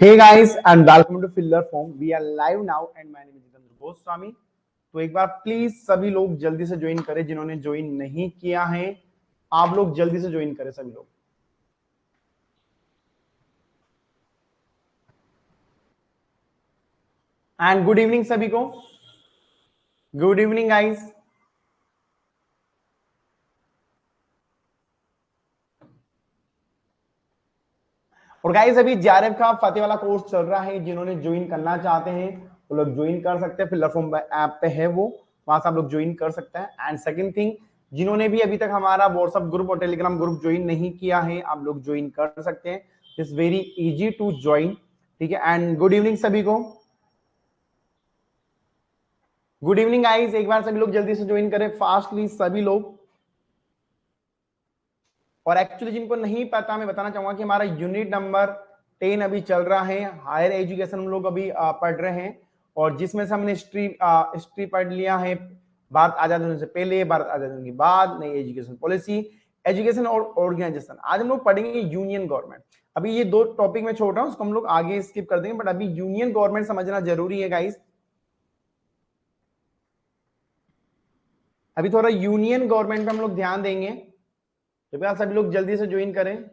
Hey guys and welcome to Filler Form. We are live now and my name is Jitendra Goswami. तो एक बार please सभी लोग जल्दी से ज्वाइन करें, जिन्होंने ज्वाइन नहीं किया है आप लोग जल्दी से ज्वाइन करें सभी लोग। एंड गुड इवनिंग सभी को। Good evening guys. और गाइस अभी जेआरएफ का फतेह वाला कोर्स चल रहा है, जिन्होंने ज्वाइन करना चाहते हैं वो लोग ज्वाइन कर सकते हैं। फिलर फॉर्म ऐप पे है वो, वहां से आप लोग ज्वाइन कर सकते हैं। एंड सेकंड थिंग, जिन्होंने भी अभी तक हमारा व्हाट्सएप ग्रुप और टेलीग्राम ग्रुप ज्वाइन नहीं किया है आप लोग ज्वाइन कर सकते हैं। It's very easy to join, ठीक है। एंड गुड इवनिंग सभी को। गुड इवनिंग गाइस, एक बार सभी लोग जल्दी से ज्वाइन करें फास्टली सभी लोग। और एक्चुअली जिनको नहीं पता मैं बताना चाहूंगा कि हमारा यूनिट नंबर 10 अभी चल रहा है। हायर एजुकेशन हम लोग अभी पढ़ रहे हैं और जिसमें से हमने हिस्ट्री पढ़ लिया है, भारत आजाद होने से पहले, भारत आजाद होने के बाद, नई एजुकेशन पॉलिसी, एजुकेशन और ऑर्गेनाइजेशन। आज हम लोग पढ़ेंगे यूनियन गवर्नमेंट। अभी ये दो टॉपिक में छोड़ रहा हूं, उसको हम लोग आगे स्किप कर देंगे, बट अभी यूनियन गवर्नमेंट समझना जरूरी है गाइस। अभी थोड़ा यूनियन गवर्नमेंट पे हम लोग ध्यान देंगे, तो क्या सभी लोग जल्दी से ज्वाइन करें।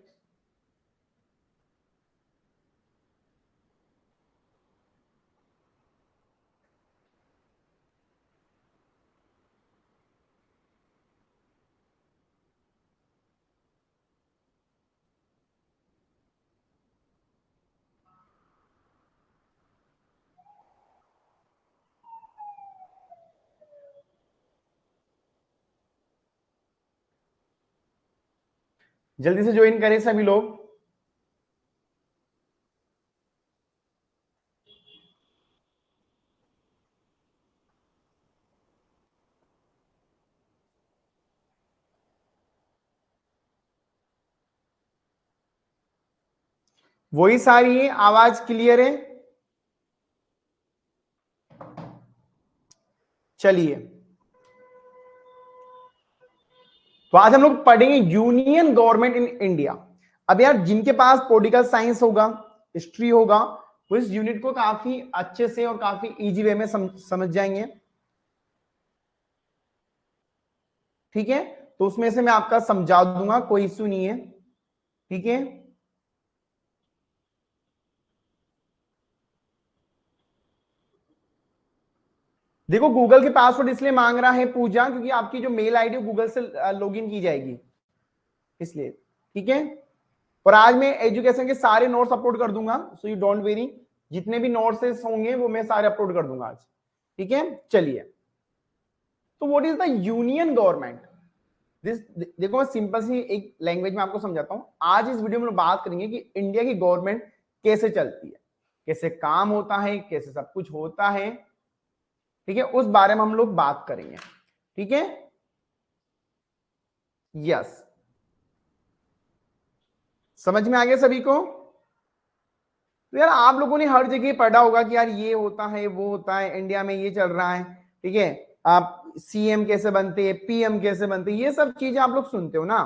जल्दी से ज्वाइन करें सभी लोग। वही सारी है, आवाज क्लियर है। चलिए, तो आज हम लोग पढ़ेंगे यूनियन गवर्नमेंट इन इंडिया। अब यार जिनके पास पॉलिटिकल साइंस होगा, हिस्ट्री होगा, वो इस यूनिट को काफी अच्छे से और काफी इजी वे में समझ जाएंगे, ठीक है। तो उसमें से मैं आपका समझा दूंगा, कोई इश्यू नहीं है, ठीक है। देखो गूगल के पासवर्ड इसलिए मांग रहा है पूजा, क्योंकि आपकी जो मेल आईडी गूगल से लॉगिन की जाएगी, इसलिए, ठीक है। और आज मैं एजुकेशन के सारे नोट्स अपलोड कर दूंगा, सो यू डोंट वेरी। जितने भी नोट्स होंगे वो मैं सारे अपलोड कर दूंगा आज, ठीक है। चलिए, तो what is the union government this. देखो मैं सिंपल सी एक लैंग्वेज में आपको समझाता हूं। आज इस वीडियो में बात करेंगे कि इंडिया की गवर्नमेंट कैसे चलती है, कैसे काम होता है, कैसे सब कुछ होता है, ठीक है। उस बारे में हम लोग बात करेंगे, ठीक है। यस, समझ में आ गया सभी को। तो यार आप लोगों ने हर जगह पढ़ा होगा कि यार ये होता है वो होता है, इंडिया में ये चल रहा है, ठीक है। आप सीएम कैसे बनते हैं, पीएम कैसे बनते हैं, ये सब चीजें आप लोग सुनते हो ना।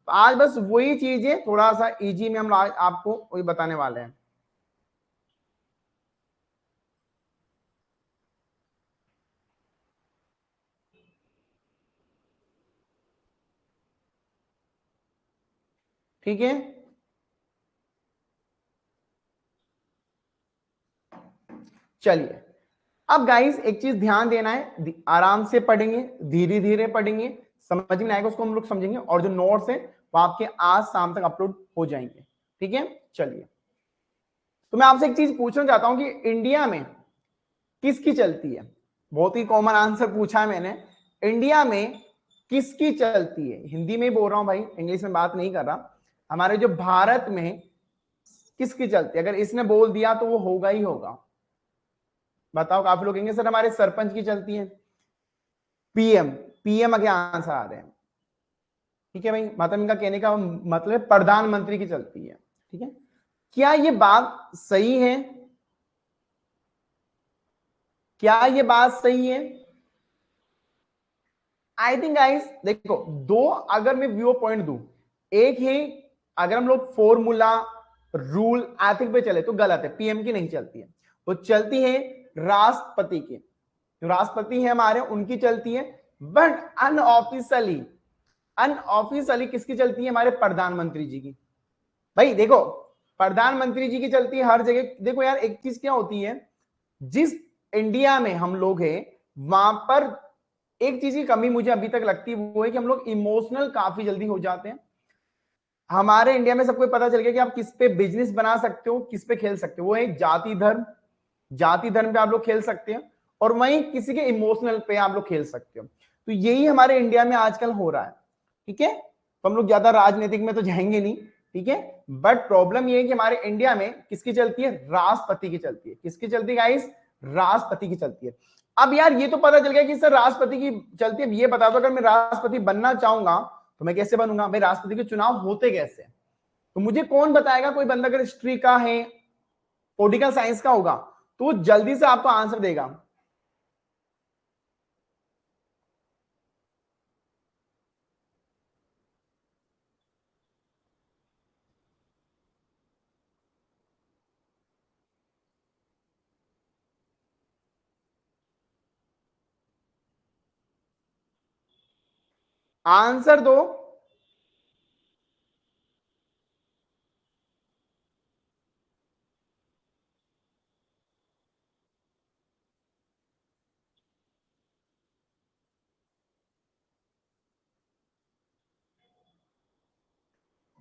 तो आज बस वही चीजें थोड़ा सा इजी में हम आज आपको वही बताने वाले हैं, ठीक है। चलिए, अब गाइस एक चीज ध्यान देना है, आराम से पढ़ेंगे, धीरे धीरे पढ़ेंगे, समझ में आएगा उसको हम लोग समझेंगे, और जो नोट्स है वो आपके आज शाम तक अपलोड हो जाएंगे, ठीक है। चलिए, तो मैं आपसे एक चीज पूछना चाहता हूं कि इंडिया में किसकी चलती है। बहुत ही कॉमन आंसर पूछा है मैंने, इंडिया में किसकी चलती है। हिंदी में ही बोल रहा हूं भाई, इंग्लिश में बात नहीं कर रहा। हमारे जो भारत में किसकी चलती है, अगर इसने बोल दिया तो वो होगा ही होगा। बताओ, काफी लोग कहेंगे सर हमारे सरपंच की चलती है, पीएम, पीएम आगे आंसर आ रहे हैं, ठीक है भाई। मतलब इनका कहने का मतलब प्रधानमंत्री की चलती है, ठीक है। क्या ये बात सही है, क्या ये बात सही है? आई थिंक गाइस देखो, दो अगर मैं व्यू पॉइंट दूं, एक है अगर हम लोग फॉर्मूला, रूल एथिक पे चले तो गलत है, पीएम की नहीं चलती है, वो चलती है राष्ट्रपति की। जो राष्ट्रपति है हमारे उनकी चलती है, बट अनऑफिशियली, अनऑफिशियली किसकी चलती है? हमारे प्रधानमंत्री जी की। भाई देखो, प्रधानमंत्री जी की चलती है हर जगह। देखो यार, एक चीज क्या होती है, जिस इंडिया में हम लोग हैं वहां पर एक चीज की कमी मुझे अभी तक लगती है, वो है कि हम लोग इमोशनल काफी जल्दी हो जाते हैं। हमारे इंडिया में सबको पता चल गया कि आप किस पे बिजनेस बना सकते हो, किस पे खेल सकते हो, वो है जाति धर्म। जाति धर्म पे आप लोग खेल सकते हैं, और वहीं किसी के इमोशनल पे आप लोग खेल सकते हो। तो यही हमारे इंडिया में आजकल हो रहा है, ठीक है। तो हम लोग ज्यादा राजनीतिक में तो जाएंगे नहीं, ठीक है। बट प्रॉब्लम ये है कि हमारे इंडिया में किसकी चलती है? राष्ट्रपति की चलती है। किसकी चलती है गाइस? राष्ट्रपति की चलती है। अब यार ये तो पता चल गया कि सर राष्ट्रपति की चलती है, ये बता दो अगर मैं राष्ट्रपति बनना चाहूंगा तो मैं कैसे बनूंगा? भाई राष्ट्रपति के चुनाव होते कैसे? तो मुझे कौन बताएगा? कोई बंदा अगर हिस्ट्री का है, पॉलिटिकल साइंस का होगा, तो वो जल्दी से आपको आंसर देगा। आंसर दो।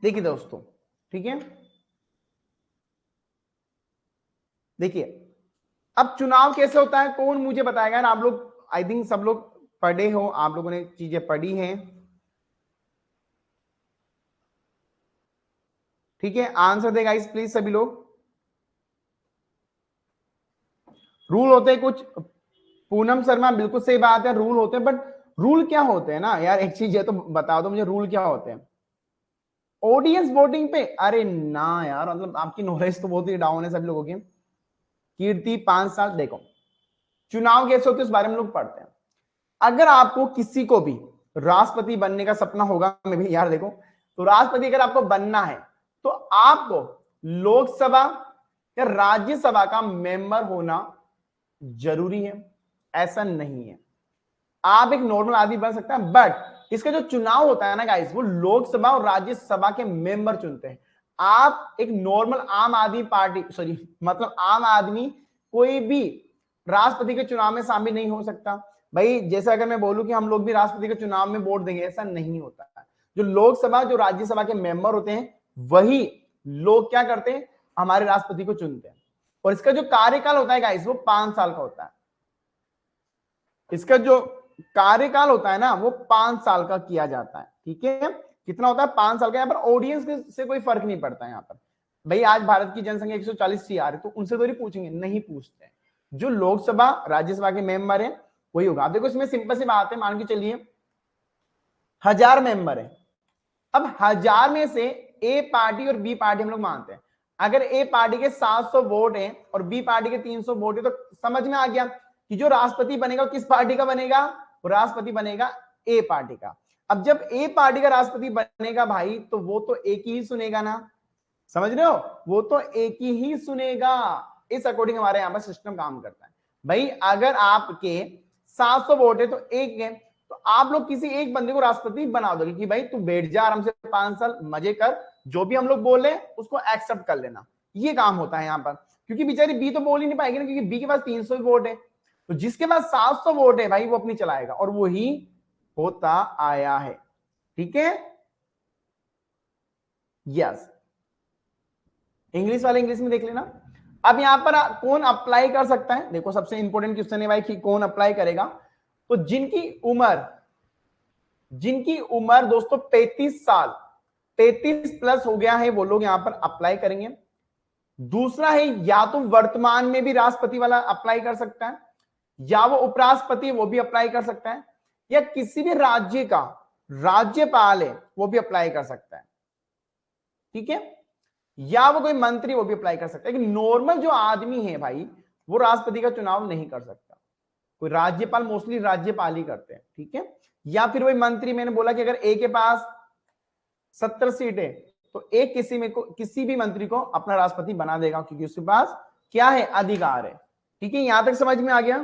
देखिए दोस्तों, ठीक है, देखिए अब चुनाव कैसे होता है कौन मुझे बताएगा? ना आप लोग आई थिंक सब लोग पढ़े हो, आप लोगों ने चीजें पढ़ी हैं, ठीक है। आंसर देगा इस प्लीज सभी लोग। रूल होते हैं कुछ, पूनम शर्मा बिल्कुल सही बात है, रूल होते हैं, बट रूल क्या होते हैं ना यार, एक चीज है तो बता दो मुझे, रूल क्या होते हैं? ऑडियंस वोटिंग पे? अरे ना यार, मतलब आपकी नॉलेज तो बहुत ही डाउन है सब लोगों की। कीर्ति 5 साल, देखो चुनाव कैसे होते हैं उस बारे में लोग पढ़ते हैं। अगर आपको किसी को भी राष्ट्रपति बनने का सपना होगा, मैं भी यार देखो, तो राष्ट्रपति अगर आपको बनना है तो आपको लोकसभा या राज्यसभा का मेंबर होना जरूरी है, ऐसा नहीं है। आप एक नॉर्मल आदमी बन सकता है, बट इसका जो चुनाव होता है ना गाइस, वो लोकसभा और राज्यसभा के मेंबर चुनते हैं। आप एक नॉर्मल आम आदमी पार्टी, सॉरी मतलब आम आदमी कोई भी राष्ट्रपति के चुनाव में शामिल नहीं हो सकता। भाई जैसे अगर मैं बोलूं कि हम लोग भी राष्ट्रपति के चुनाव में वोट देंगे, ऐसा नहीं होता है। जो लोकसभा जो राज्यसभा के मेंबर होते हैं वही लोग क्या करते हैं? हमारे राष्ट्रपति को चुनते हैं। और इसका जो कार्यकाल होता है गाइस, वो 5 साल का होता है। इसका जो कार्यकाल होता है ना, वो 5 साल का किया जाता है, ठीक है। कितना होता है? 5 साल का। यहाँ पर ऑडियंस से कोई फर्क नहीं पड़ता है यहाँ पर। भाई आज भारत की जनसंख्या 140 CR है, तो उनसे तो नहीं पूछेंगे, नहीं पूछते हैं। जो लोकसभा राज्यसभा के मेंबर है वही होगा। आप देखो इसमें सिंपल सी बात है, मान के चलिए 1000 मेंबर है। अब 1000 में से ए पार्टी और बी पार्टी हम लोग मानते हैं। अगर ए पार्टी के 700 वोट हैं और बी पार्टी के 300 वोट है, तो समझ में आ गया कि जो राष्ट्रपति बनेगा किस पार्टी का बनेगा? वो राष्ट्रपति बनेगा ए पार्टी का। अब जब ए पार्टी का राष्ट्रपति बनेगा भाई, तो वो तो एक ही सुनेगा ना, समझ रहे हो? वो तो एक ही सुनेगा। इस अकॉर्डिंग हमारे यहां पर सिस्टम काम करता है। भाई अगर आपके 700 वोट है तो एक है, तो आप लोग किसी एक बंदे को राष्ट्रपति बना दोगे कि भाई तू बैठ जा आराम से 5 साल मजे कर, जो भी हम लोग बोल रहे हैं उसको एक्सेप्ट कर लेना। ये काम होता है यहाँ पर, क्योंकि बेचारी बी तो बोल ही नहीं पाएगी ना, क्योंकि बी के पास 300 वोट है। तो जिसके पास 700 वोट है भाई वो अपनी चलाएगा, और वही होता आया है, ठीक है। यस, इंग्लिश वाले इंग्लिश में देख लेना। अब यहां पर कौन अप्लाई कर सकता है? देखो सबसे इंपॉर्टेंट क्वेश्चन है भाई कि कौन अप्लाई करेगा। तो जिनकी उम्र दोस्तों 35 साल, 35 प्लस हो गया है, वो लोग यहां पर अप्लाई करेंगे। दूसरा है, या तो वर्तमान में भी राष्ट्रपति वाला अप्लाई कर सकता है, या वो उपराष्ट्रपति वो भी अप्लाई कर सकता है, या किसी भी राज्य का राज्यपाल है वो भी अप्लाई कर सकता है, ठीक है। या वो कोई मंत्री वो भी अप्लाई कर सकता है। लेकिन नॉर्मल जो आदमी है भाई, वो राष्ट्रपति का चुनाव नहीं कर सकता। कोई राज्यपाल, मोस्टली राज्यपाल ही करते हैं, ठीक है। या फिर वही मंत्री, मैंने बोला कि अगर ए के पास 70 सीट है तो एक किसी भी मंत्री को अपना राष्ट्रपति बना देगा, क्योंकि उसके पास क्या है, अधिकार है। ठीक है, यहां तक समझ में आ गया।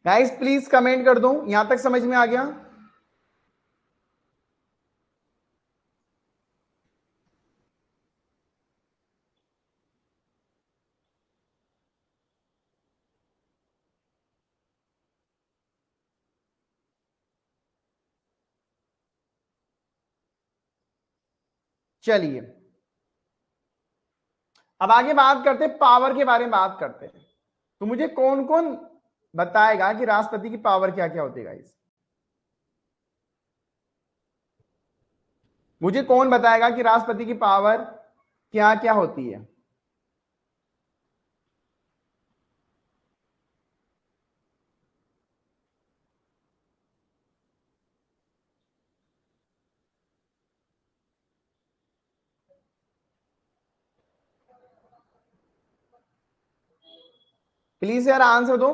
गाइस प्लीज कमेंट कर दो, यहां तक समझ में आ गया। चलिए अब आगे बात करते हैं, पावर के बारे में बात करते हैं। तो मुझे कौन कौन बताएगा कि राष्ट्रपति की पावर क्या क्या होती है गाइस? मुझे कौन बताएगा कि राष्ट्रपति की पावर क्या क्या होती है? प्लीज यार आंसर दो।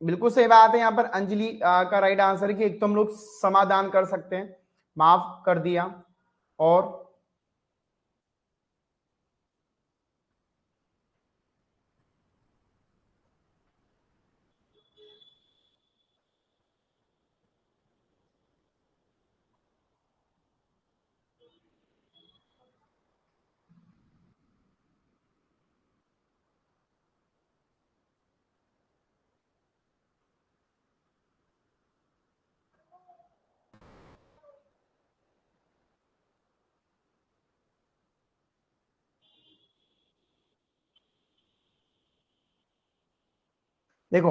बिल्कुल सही बात है, यहां पर अंजलि का राइट आंसर है कि एक तो हम लोग समाधान कर सकते हैं, माफ कर दिया। और देखो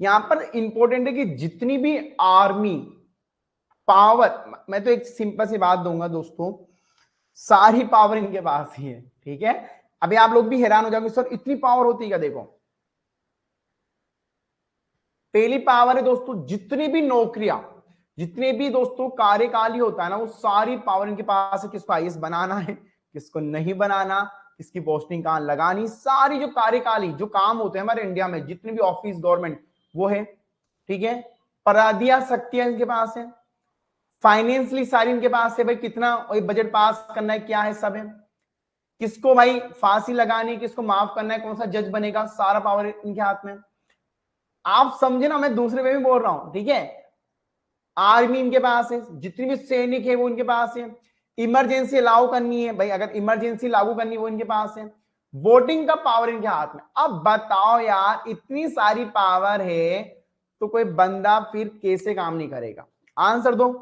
यहां पर इंपॉर्टेंट है कि जितनी भी आर्मी पावर, मैं तो एक सिंपल सी बात दूंगा दोस्तों, सारी पावर इनके पास ही है। ठीक है, अभी आप लोग भी हैरान हो जाओगे सर इतनी पावर होती है क्या? देखो पहली पावर है दोस्तों, जितनी भी नौकरियां, जितने भी दोस्तों कार्यकाल ही होता है ना, वो सारी पावर इनके पास है। किसको आईएएस बनाना है, किसको नहीं बनाना, किसकी पोस्टिंग कहां लगानी, सारी जो कार्यकाली जो काम होते हैं हमारे इंडिया में, जितने भी ऑफिस गवर्नमेंट वो है। ठीक है, पराधिया शक्तियां इनके पास है, फाइनेंशियली सारी इनके पास है, भाई कितना बजट पास करना है, क्या है, सब है। किसको भाई फांसी लगानी, किसको माफ करना है, कौन सा जज बनेगा, सारा पावर इनके हाथ में। आप समझे ना, मैं दूसरे में भी बोल रहा हूं। ठीक है, आर्मी इनके पास है, जितनी भी सैनिक है वो इनके पास है। इमरजेंसी लागू करनी है भाई, अगर इमरजेंसी लागू करनी है वो इनके पास है। वोटिंग का पावर इनके हाथ में। अब बताओ यार, इतनी सारी पावर है तो कोई बंदा फिर कैसे काम नहीं करेगा? आंसर दो,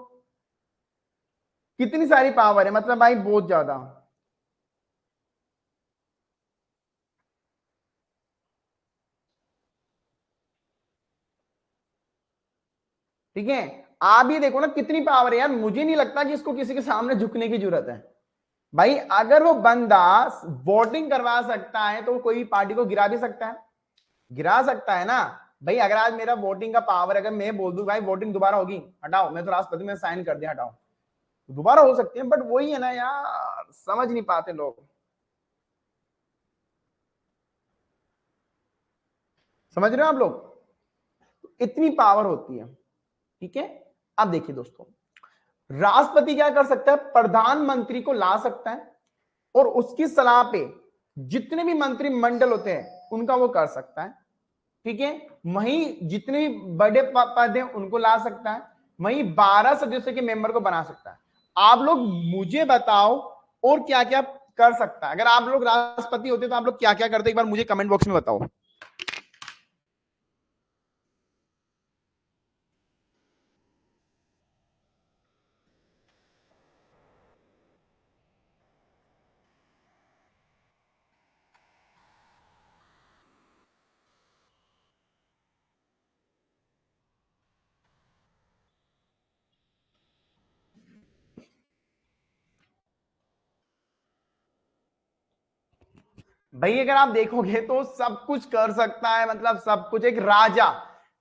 कितनी सारी पावर है, मतलब भाई बहुत ज्यादा। ठीक है, आप ये देखो ना कितनी पावर है यार, मुझे नहीं लगता कि इसको किसी के सामने झुकने की जरूरत है। भाई अगर वो बंदा वोटिंग करवा सकता है तो वो कोई भी पार्टी को गिरा भी सकता है, गिरा सकता है ना। भाई अगर आज मेरा वोटिंग का पावर, अगर मैं बोल दूं भाई वोटिंग दोबारा होगी, हटाओ, मैं तो राष्ट्रपति में साइन कर दिया, हटाओ, दोबारा हो सकती है। बट वही है ना यार, समझ नहीं पाते लोग। समझ रहे हो आप लोग? इतनी पावर होती है। ठीक है, अब देखिए दोस्तों, राष्ट्रपति क्या कर सकता है, प्रधानमंत्री को ला सकता है और उसकी सलाह पे जितने भी मंत्रिमंडल होते हैं उनका वो कर सकता है। ठीक है, वहीं जितने भी बड़े पद हैं उनको ला सकता है, वहीं 12 सदस्यों के मेंबर को बना सकता है। आप लोग मुझे बताओ और क्या क्या कर सकता है? अगर आप लोग राष्ट्रपति होते तो आप लोग क्या क्या करते, एक बार मुझे कमेंट बॉक्स में बताओ। भाई अगर आप देखोगे तो सब कुछ कर सकता है, मतलब सब कुछ, एक राजा,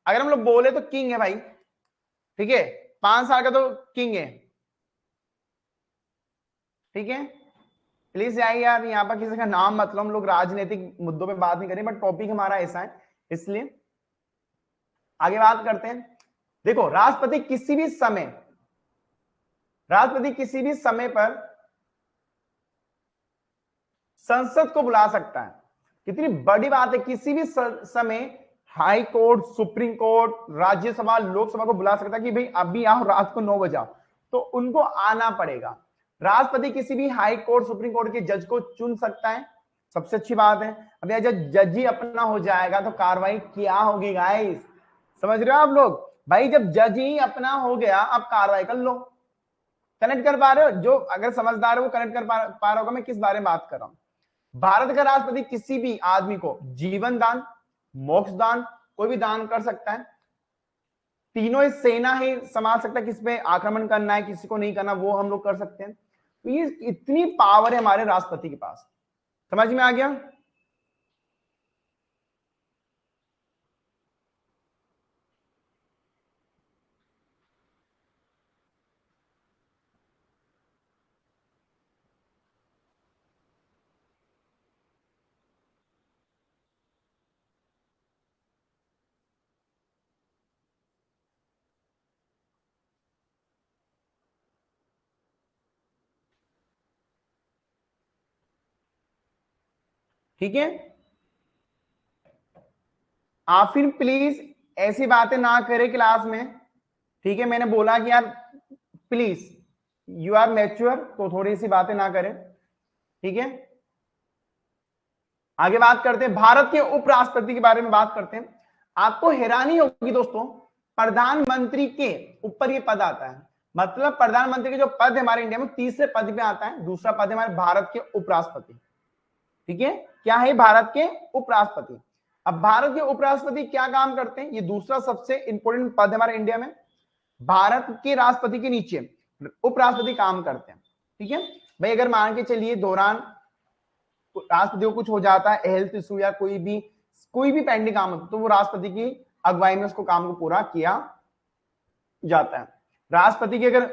अगर हम लोग बोले तो किंग है भाई। ठीक है, 5 साल का तो किंग है। ठीक है, प्लीज यार यार यहाँ पर किसी का नाम मत लो, हम लोग राजनीतिक मुद्दों पे बात नहीं करें, बट टॉपिक हमारा ऐसा है इसलिए आगे बात करते हैं। देखो राष्ट्रपति किसी भी समय पर संसद को बुला सकता है। कितनी बड़ी बात है, किसी भी समय high court, supreme court, Rajya Sabha, Lok Sabha को बुला सकता है कि भाई अभी आओ, रात को 9 बजे आओ, तो उनको आना पड़ेगा। राष्ट्रपति किसी भी हाई कोर्ट, सुप्रीम कोर्ट के जज को चुन सकता है, सबसे अच्छी बात है। अब यह जब जज ही अपना हो जाएगा तो कार्रवाई क्या होगी गाइस, समझ रहे हो आप लोग? भाई जब जज ही अपना हो गया, अब कार्रवाई कर लो। कनेक्ट कर पा रहे हो? जो अगर समझदार है वो कनेक्ट कर पा रहा होगा मैं किस बारे में बात कर रहा हूं। भारत का राष्ट्रपति किसी भी आदमी को जीवन दान, मोक्ष दान, कोई भी दान कर सकता है। तीनों ही सेना ही संभाल सकता है, किस पे आक्रमण करना है, किसी को नहीं करना, वो हम लोग कर सकते हैं। तो ये इतनी पावर है हमारे राष्ट्रपति के पास, समझ में आ गया? ठीक है, आप फिर प्लीज ऐसी बातें ना करें क्लास में। ठीक है, मैंने बोला कि यार प्लीज यू आर मैच्योर, तो थोड़ी सी बातें ना करें। ठीक है, आगे बात करते हैं, भारत के उपराष्ट्रपति के बारे में बात करते हैं। आपको हैरानी होगी दोस्तों, प्रधानमंत्री के ऊपर ये पद आता है। मतलब प्रधानमंत्री के जो पद है हमारे इंडिया में, तीसरे पद पे आता है। दूसरा पद है हमारे भारत के उपराष्ट्रपति। ठीक है, क्या है? भारत के उपराष्ट्रपति। अब भारत के उपराष्ट्रपति क्या काम करते हैं? ये दूसरा सबसे इंपॉर्टेंट पद है हमारे इंडिया में। भारत के राष्ट्रपति के नीचे उपराष्ट्रपति काम करते हैं। ठीक है भाई, अगर मान के चलिए दौरान राष्ट्रपति को कुछ हो जाता है, हेल्थ इशू या कोई भी पेंडिंग काम होता है, तो वो राष्ट्रपति की अगुवाई में उसको काम को पूरा किया जाता है। राष्ट्रपति की अगर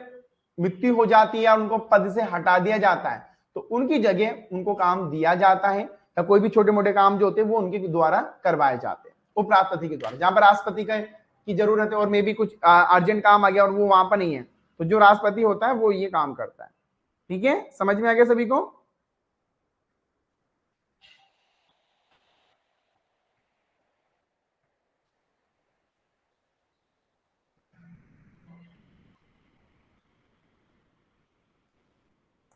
मृत्यु हो जाती है या उनको पद से हटा दिया जाता है, तो उनकी जगह उनको काम दिया जाता है, या कोई भी छोटे मोटे काम जो होते हैं वो उनके द्वारा करवाए जाते हैं उपराष्ट्रपति के द्वारा। जहां पर राष्ट्रपति की जरूरत है और मे भी कुछ अर्जेंट काम आ गया और वो वहां पर नहीं है, तो जो राष्ट्रपति होता है वो ये काम करता है। ठीक है, समझ में आ गया सभी को?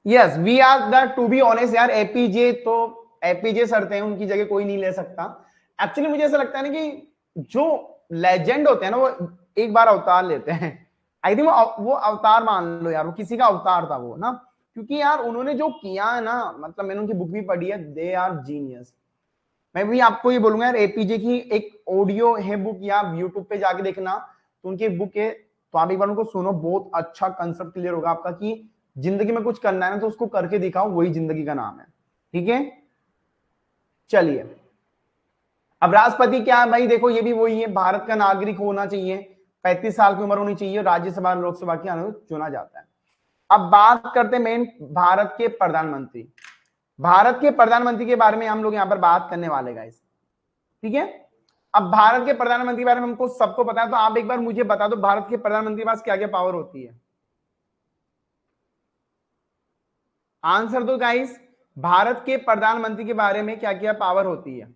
Yes, we are the, to be honest यार, एपीजे तो एपीजे सर थे, उनकी जगह कोई नहीं ले सकता। एक्चुअली मुझे ऐसा लगता है ना कि जो लेजेंड होते हैं ना, वो एक बार अवतार लेते हैं। आई थिंक वो अवतार मान लो यार, वो किसी का अवतार था वो ना, क्योंकि यार उन्होंने जो किया है ना, मतलब मैंने उनकी बुक भी पढ़ी है, दे आर जीनियस। मैं भी आपको ये बोलूंगा यार, एपीजे की एक ऑडियो है बुक, या यूट्यूब पे जाके देखना, तो उनकी एक बुक है, तो आप एक बार उनको सुनो, बहुत अच्छा कंसेप्ट क्लियर होगा आपका कि जिंदगी में कुछ करना है ना तो उसको करके दिखाओ, वही जिंदगी का नाम है। ठीक है, चलिए, अब राष्ट्रपति क्या है भाई? देखो ये भी वही है, भारत का नागरिक होना चाहिए, 35 साल की उम्र होनी चाहिए, राज्यसभा लोकसभा के अनुरूप चुना जाता है। अब बात करते हैं मेन भारत के प्रधानमंत्री। भारत के प्रधानमंत्री के बारे में हम लोग यहां पर बात करने वाले गाइस। ठीक है, अब भारत के प्रधानमंत्री के बारे में हमको सबको पता है, तो आप एक बार मुझे बता दो भारत के प्रधानमंत्री के पास क्या क्या पावर होती है। आंसर दो गाइस, भारत के प्रधानमंत्री के बारे में क्या क्या पावर होती है।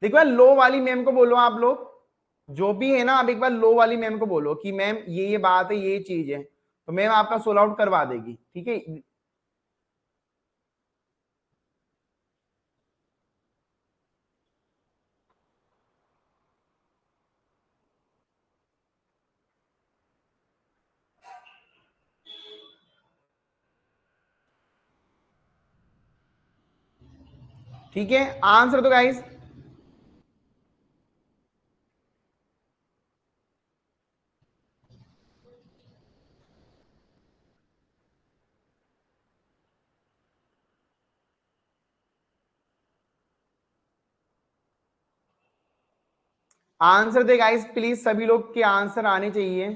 देखो यार, लो वाली मैम को बोलो आप लोग, जो भी है ना, आप एक बार लो वाली मैम को बोलो कि मैम ये बात है, ये चीज है, तो मैम आपका सोल आउट करवा देगी। ठीक है, ठीक है, आंसर दो guys. Answer they guys, please सभी लोग के आंसर आने चाहिए।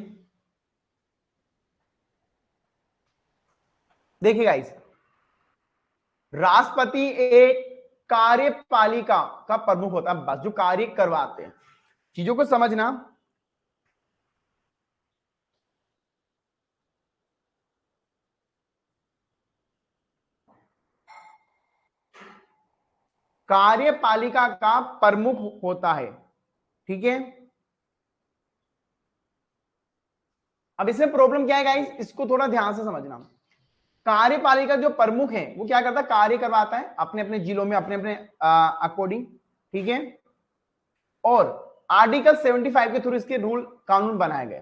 देखिए गाइस, राष्ट्रपति एक कार्यपालिका का प्रमुख होता है, बस जो कार्य करवाते हैं। चीजों को समझना। कार्यपालिका का प्रमुख होता है, ठीक है। अब इसमें प्रॉब्लम क्या है गाइस, इसको थोड़ा ध्यान से समझना। कार्यपालिका जो प्रमुख है वो क्या करता है, कार्य करवाता है अपने अपने जिलों में, अपने अपने अकॉर्डिंग, ठीक है। और आर्टिकल 75 के थ्रू इसके रूल कानून बनाए गए।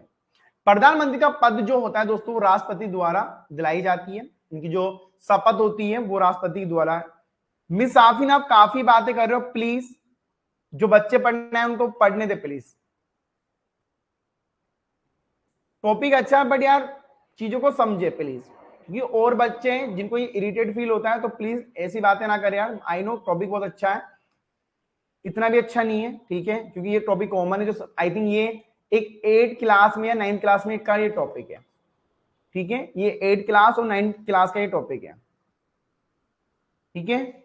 प्रधानमंत्री का पद जो होता है दोस्तों, राष्ट्रपति द्वारा दिलाई जाती है। इनकी जो शपथ होती है वो राष्ट्रपति द्वारा। मिस आफिन, आप काफी बातें कर रहे हो, प्लीज जो बच्चे पढ़ना है उनको पढ़ने दे प्लीज। टॉपिक अच्छा है बट यार चीजों को समझे प्लीज, क्योंकि और बच्चे हैं जिनको ये इरिटेट फील होता है, तो प्लीज ऐसी बातें ना करें यार। आई नो टॉपिक बहुत अच्छा है, इतना भी अच्छा नहीं है, ठीक है, क्योंकि ये टॉपिक कॉमन है। जो आई थिंक ये एक 8 क्लास में या 9 क्लास में का ये टॉपिक है, ठीक है। ये 8 क्लास और 9 क्लास का ये टॉपिक है, ठीक है।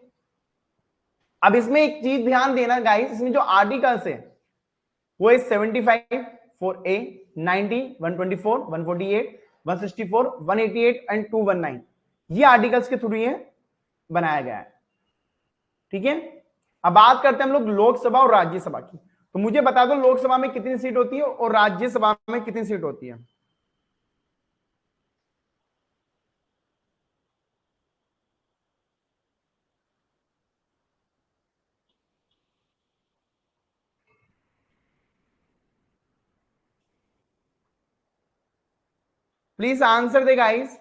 अब इसमें एक चीज ध्यान देना गाइस, इसमें जो आर्टिकल्स है वो है 75 फॉर ए, 90, 124, 148, 164, 188 एंड 219। ये आर्टिकल्स के थ्रू ये बनाया गया है, ठीक है। अब बात करते हैं हम लोग लोकसभा और राज्यसभा की। तो मुझे बता दो लोकसभा में कितनी सीट होती है और राज्यसभा में कितनी सीट होती है। Please answer they guys.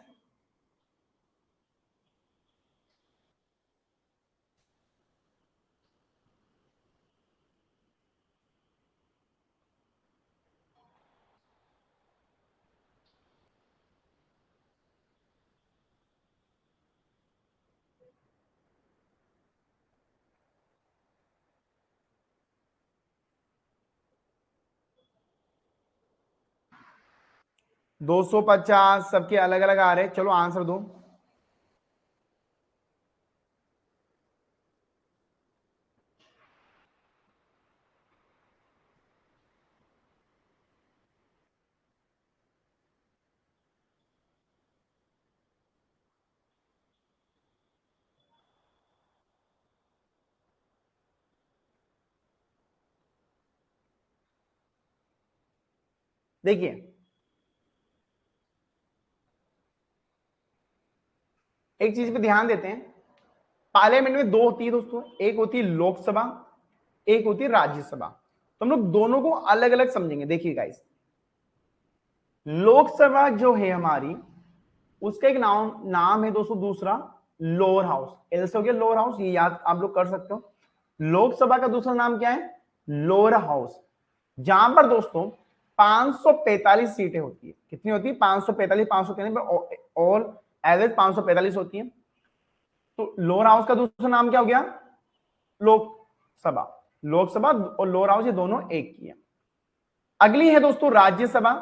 दो 250 सबके अलग अलग आ रहे हैं, चलो आंसर दो। देखिए एक चीज पे ध्यान देते हैं, पार्लियामेंट में दो होती है दोस्तों, एक होती है लोकसभा, एक होती है राज्यसभा। तो हम लोग दोनों को अलग अलग समझेंगे। देखिए गाइस, लोकसभा जो है हमारी, उसका एक नाम है दोस्तों दूसरा, लोअर हाउस। एल से हो गया लोअर हाउस, ये याद आप लोग कर सकते हो। लोकसभा का दूसरा नाम क्या है, लोअर हाउस। जहां पर दोस्तों 545 सीटें होती है। कितनी होती है, 545, 543 पर ऑल एवरेज 545 होती है। तो लोअर हाउस का दूसरा नाम क्या हो गया, लोकसभा। लोकसभा और लोअर हाउस ये दोनों एक ही है। अगली है दोस्तों राज्यसभा।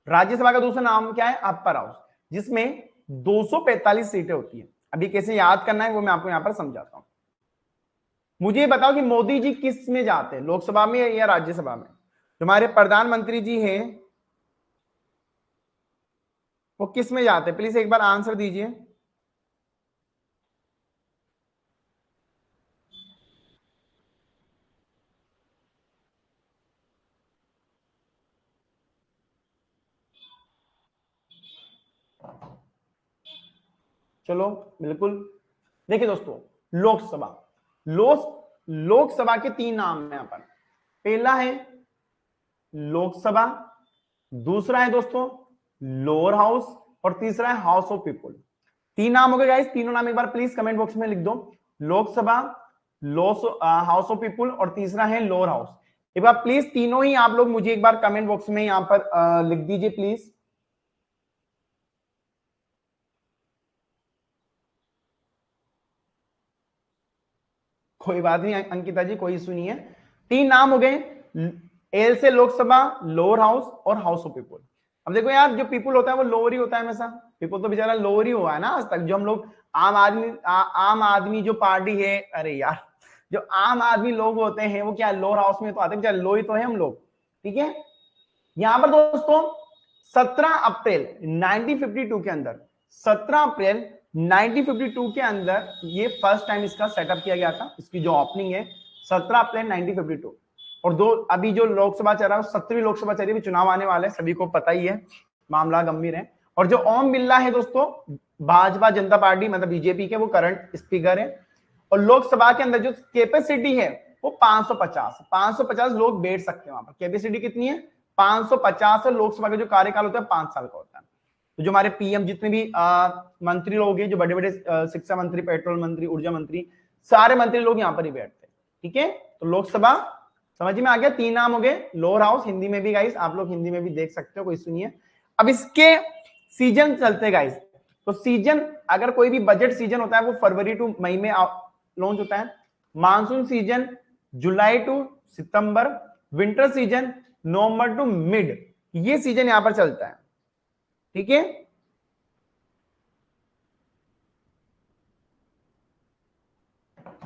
राज्यसभा का दूसरा नाम क्या है, अपर हाउस, जिसमें 245 सीटें होती है। अभी कैसे याद करना है वो मैं आपको यहां पर समझाता हूं। मुझे बताओ कि मोदी जी किस में जाते हैं, लोकसभा में या राज्यसभा में। तुम्हारे प्रधानमंत्री जी हैं वो किस में जाते हैं, प्लीज एक बार आंसर दीजिए। चलो बिल्कुल। देखिए दोस्तों, लोकसभा, लोकसभा के तीन नाम है यहां पर। पहला है लोकसभा, दूसरा है दोस्तों लोअर हाउस, और तीसरा है हाउस ऑफ पीपुल। तीन नाम हो गए गाइस, तीनों नाम एक बार प्लीज कमेंट बॉक्स में लिख दो। लोकसभा, हाउस ऑफ पीपुल और तीसरा है लोअर हाउस। एक बार प्लीज तीनों ही आप लोग मुझे एक बार कमेंट बॉक्स में यहां पर लिख दीजिए प्लीज। कोई बात नहीं अंकिता जी, कोई इशू नहीं है। तीन नाम हो गए, एल से लोकसभा, लोअर हाउस और हाउस ऑफ पीपुल। अब देखो यार, जो पीपुल होता है वो लोअर ही होता है हमेशा। पीपुल तो बेचारा लोअर ही हुआ है ना आज तक। जो हम लोग आम आदमी जो पार्टी है, अरे यार जो आम आदमी लोग होते हैं वो क्या लोअर हाउस में तो आते हैं, क्या लो ही तो है हम लोग। ठीक है, यहां पर दोस्तों 17 अप्रैल 1952 के अंदर, 17 अप्रैल 1952 के अंदर ये फर्स्ट टाइम इसका सेटअप किया गया था। इसकी जो ओपनिंग है 17 अप्रैल 1952। और दो अभी जो लोकसभा चल रहा है 17वीं लोकसभा चल रही है, चुनाव आने वाले हैं, सभी को पता ही है, मामला गंभीर है। और जो ओम बिरला है दोस्तों भाजपा जनता पार्टी मतलब बीजेपी के, वो करंट स्पीकर है। और लोकसभा के अंदर जो कैपेसिटी है वो 550 लोग बैठ सकते हैं वहां पर। कैपेसिटी कितनी है? 550। लोकसभा का जो कार्यकाल होता है 5 साल का होता है। तो जो हमारे पीएम जितने भी मंत्री लोग हैं, जो बड़े बड़े शिक्षा मंत्री, पेट्रोल मंत्री, ऊर्जा मंत्री, सारे मंत्री लोग यहाँ पर ही बैठते हैं। ठीक है, तो लोकसभा समझ में आ गया। 3 नाम हो गए। लोअर हाउस हिंदी में भी गाइस, आप लोग हिंदी में भी देख सकते हो, कोई सुनिए। अब इसके सीजन चलते गाइस। तो सीजन, अगर कोई भी बजट सीजन होता है वो फरवरी टू मई में लॉन्च होता है। Monsoon season July to September, winter season November to mid, ये सीजन यहां पर चलता है। ठीक है,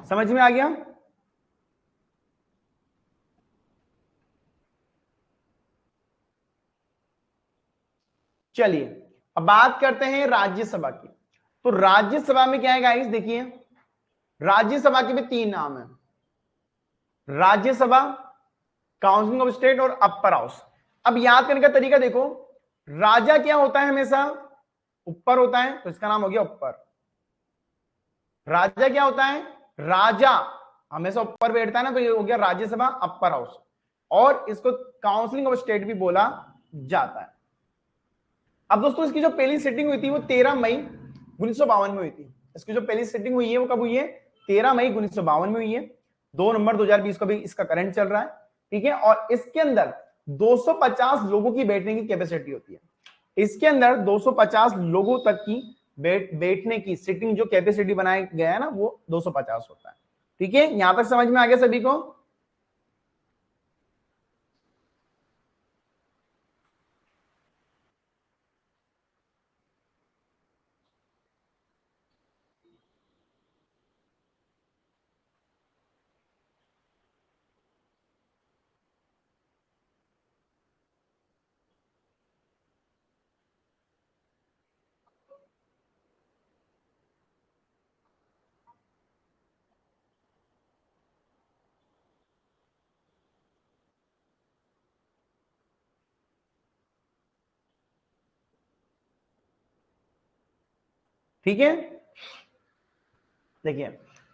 समझ में आ गया? चलिए अब बात करते हैं राज्यसभा की। तो राज्यसभा में क्या है गाइस, देखिए राज्यसभा के भी 3 नाम है। राज्यसभा, काउंसिल ऑफ स्टेट और अपर हाउस। अब याद करने का तरीका देखो, राजा क्या होता है? हमेशा ऊपर होता है, तो इसका नाम हो गया ऊपर। राजा क्या होता है? राजा हमेशा ऊपर बैठता है ना, तो ये हो गया राज्यसभा, अपर हाउस। और इसको काउंसिलिंग ऑफ स्टेट भी बोला जाता है। अब दोस्तों इसकी जो पहली सिटिंग हुई थी वो 13 मई 1952 में हुई थी। इसकी जो पहली सिटिंग हुई है वो कब हुई है? 13 मई 1952 में हुई है। 2 नवंबर 2020 को भी इसका करंट चल रहा है। ठीक है, और इसके अंदर 250 लोगों की बैठने की कैपेसिटी होती है। इसके अंदर 250 लोगों तक की बैठने की सिटिंग जो कैपेसिटी बनाया गया है ना, वो 250 होता है। ठीक है, यहां तक समझ में आ गया सभी को? ठीक है, देखिए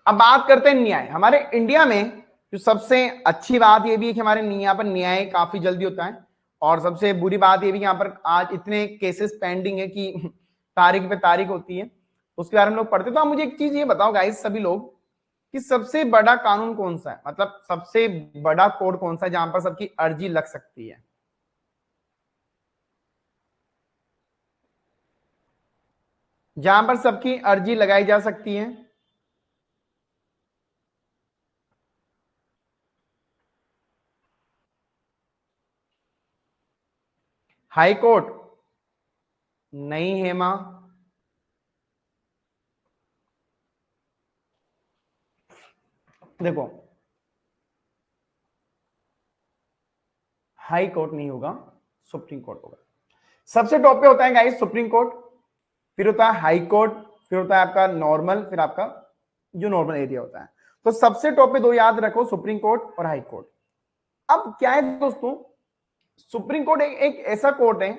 अब बात करते हैं न्याय। हमारे इंडिया में जो सबसे अच्छी बात यह भी है कि हमारे यहाँ पर न्याय काफी जल्दी होता है। और सबसे बुरी बात यह भी यहाँ पर आज इतने केसेस पेंडिंग है कि तारीख पे तारीख होती है, उसके बारे में लोग पढ़ते। तो आप मुझे एक चीज ये बताओ गाइस सभी लोग, कि सबसे बड़ा कानून कौन सा है? मतलब सबसे बड़ा कोड कौन सा है जहां पर सबकी अर्जी लग सकती है? जहां पर सबकी अर्जी लगाई जा सकती है? High court? नहीं हेमा, देखो हाई कोर्ट नहीं होगा, सुप्रीम कोर्ट होगा। सबसे टॉप पे होता है गाइस सुप्रीम कोर्ट, फिर होता है हाई कोर्ट, फिर होता है आपका नॉर्मल, फिर आपका जो नॉर्मल एरिया होता है। तो सबसे टॉप पे 2 याद रखो, सुप्रीम कोर्ट और हाई कोर्ट। अब क्या है दोस्तों, सुप्रीम कोर्ट एक ऐसा कोर्ट है,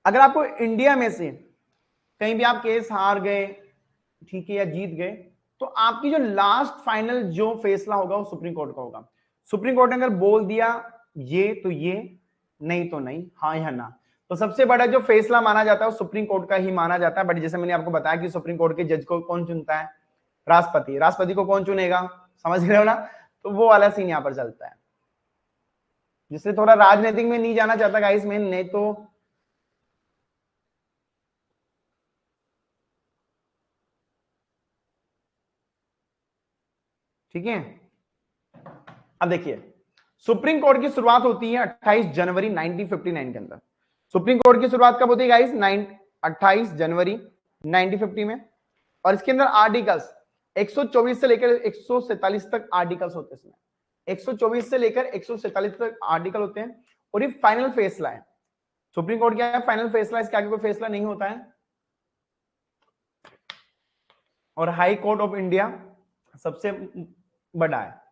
अगर आपको इंडिया में से कहीं भी आप केस हार गए, ठीक है, या जीत गए, तो आपकी जो लास्ट फाइनल जो फैसला होगा वो सुप्रीम कोर्ट का होगा। सुप्रीम कोर्ट ने अगर बोल दिया ये तो ये, नहीं तो नहीं, हाँ या ना, तो सबसे बड़ा जो फैसला माना जाता है वो सुप्रीम कोर्ट का ही माना जाता है। बट जैसे मैंने आपको बताया कि सुप्रीम कोर्ट के जज को कौन चुनता है? राष्ट्रपति। राष्ट्रपति को कौन चुनेगा? समझ रहे हो ना? तो वो वाला सीन यहां पर चलता है। जिससे थोड़ा राजनीतिक में नहीं जाना चाहता गाइस मैं, नहीं तो ठीक है। अब देखिए सुप्रीम कोर्ट की शुरुआत होती है 28 जनवरी 1959 के अंदर। सुप्रीम कोर्ट की शुरुआत कब होती है गाइस? 28 जनवरी 1950 में। और इसके अंदर आर्टिकल्स 124 से लेकर 147 तक आर्टिकल्स होते हैं इसमें। 124 से लेकर 147 तक आर्टिकल होते हैं और ये फाइनल फैसला है। सुप्रीम कोर्ट क्या है? फाइनल फैसला, इसके आगे कोई फैसला नहीं होता है। और हाई कोर्ट ऑफ इंडिया सबसे बड़ा है।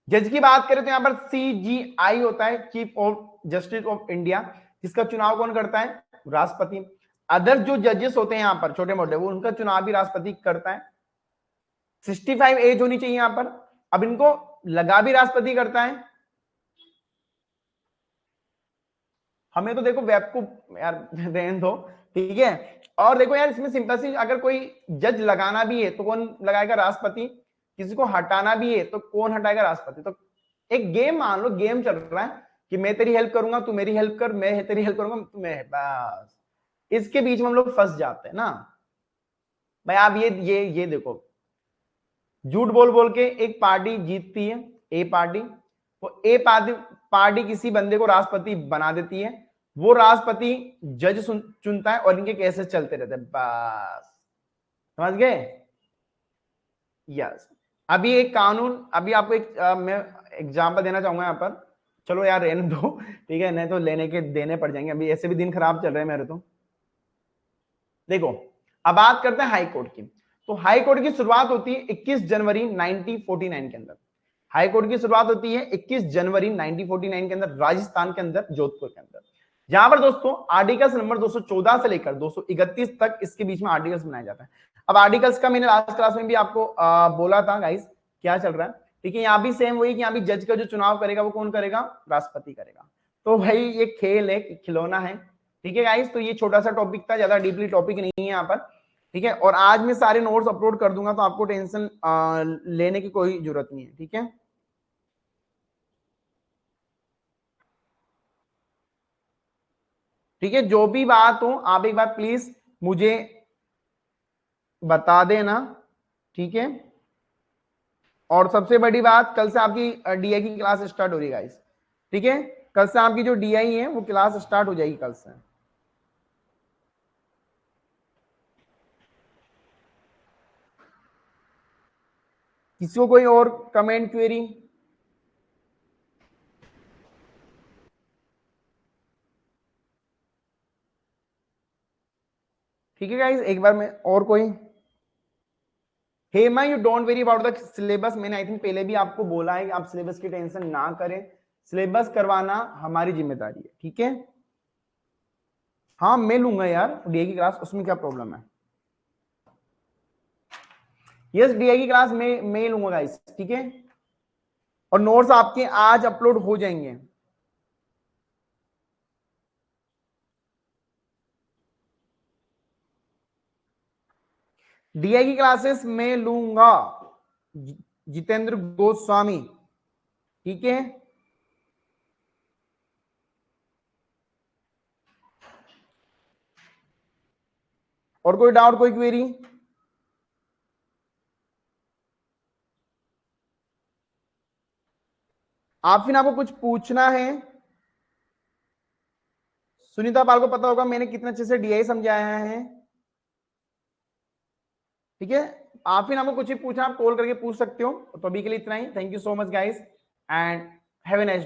जज की बात करें तो यहां पर CGI होता है, chief of justice of India, जिसका चुनाव कौन करता है? राष्ट्रपति। अदर जो जजेस होते हैं यहां पर छोटे मोटे, वो उनका चुनाव भी राष्ट्रपति करता है। 65 एज होनी चाहिए यहां पर। अब इनको लगा भी राष्ट्रपति करता है। हमें तो देखो वेब को यार रहने दो, ठीक है। और देखो यार इसमें सिंपल सी, अगर कोई जज लगाना भी है तो कौन लगाएगा? राष्ट्रपति। किसी को हटाना भी है तो कौन हटाएगा? राष्ट्रपति। तो एक गेम मान लो, गेम चल रहा है कि मैं तेरी हेल्प करूंगा, तू मेरी हेल्प कर, मैं तेरी हेल्प करूंगा, तू मैं, बस इसके बीच में हम लोग फंस जाते हैं ना भाई। आप ये देखो, झूठ बोल बोल के एक पार्टी जीतती है, ए पार्टी, वो ए पार्टी किसी बंदे को राष्ट्रपति बना देती है, वो राष्ट्रपति जज चुनता है और इनके केसेस चलते रहते हैं, बस समझ गए? यस। अभी एक कानून, अभी आपको एक मैं एग्जांपल देना चाहूंगा यहाँ पर। चलो यार रहने दो, ठीक है, नहीं तो लेने के देने पड़ जाएंगे, अभी ऐसे भी दिन खराब चल रहे हैं मेरे तो। देखो अब बात करते हैं हाई कोर्ट की। तो हाई कोर्ट की शुरुआत होती है 21 जनवरी 1949 के अंदर। हाई कोर्ट की शुरुआत होती है 21 जनवरी 1949 के अंदर, राजस्थान के अंदर, जोधपुर के अंदर। जहां पर दोस्तों आर्टिकल्स नंबर 214 से लेकर 231 तक इसके बीच में आर्टिकल्स बनाया जाता है। अब आर्टिकल्स का मैंने लास्ट क्लास में भी आपको बोला था गाइस क्या चल रहा है, ठीक है। यहाँ भी सेम वही कि यहाँ भी जज का जो चुनाव करेगा वो कौन करेगा? राष्ट्रपति करेगा। तो भाई ये खेल है, खिलौना है, ठीक है गाइस। तो ये छोटा सा टॉपिक था, ज्यादा डीपली टॉपिक नहीं है यहाँ पर, ठीक है। और आज मैं सारे नोट्स अपलोड कर दूंगा, तो आपको टेंशन लेने की कोई जरूरत नहीं है, ठीक है। ठीक है, जो भी बात हो आप एक बार प्लीज मुझे बता देना, ठीक है। और सबसे बड़ी बात, कल से आपकी DI की क्लास स्टार्ट हो रही है गाइस, ठीक है। कल से आपकी जो DI है वो क्लास स्टार्ट हो जाएगी कल से। किसी को कोई और कमेंट क्वेरी? ठीक है गाइस, एक बार मैं और कोई? Hema you don't very about the syllabus. मैंने आई थिंक पहले भी आपको बोला है कि आप सिलेबस की टेंशन ना करें, सिलेबस करवाना हमारी जिम्मेदारी है, ठीक है। हाँ मैं लूंगा यार DI की क्लास, उसमें क्या प्रॉब्लम है? यस DI की क्लास मैं लूंगा गाइस, ठीक है। और नोट्स आपके आज अपलोड हो जाएंगे। DI की क्लासेस मैं लूंगा, जितेंद्र गोस्वामी, ठीक है। और कोई डाउट, कोई क्वेरी? आप फिर आपको कुछ पूछना है? सुनीता पाल को पता होगा मैंने कितने अच्छे से DI समझाया है, ठीक है। आप फिर आपको कुछ भी पूछना आप कॉल करके पूछ सकते हो। तो अभी के लिए इतना ही। Thank you so much guys and have a nice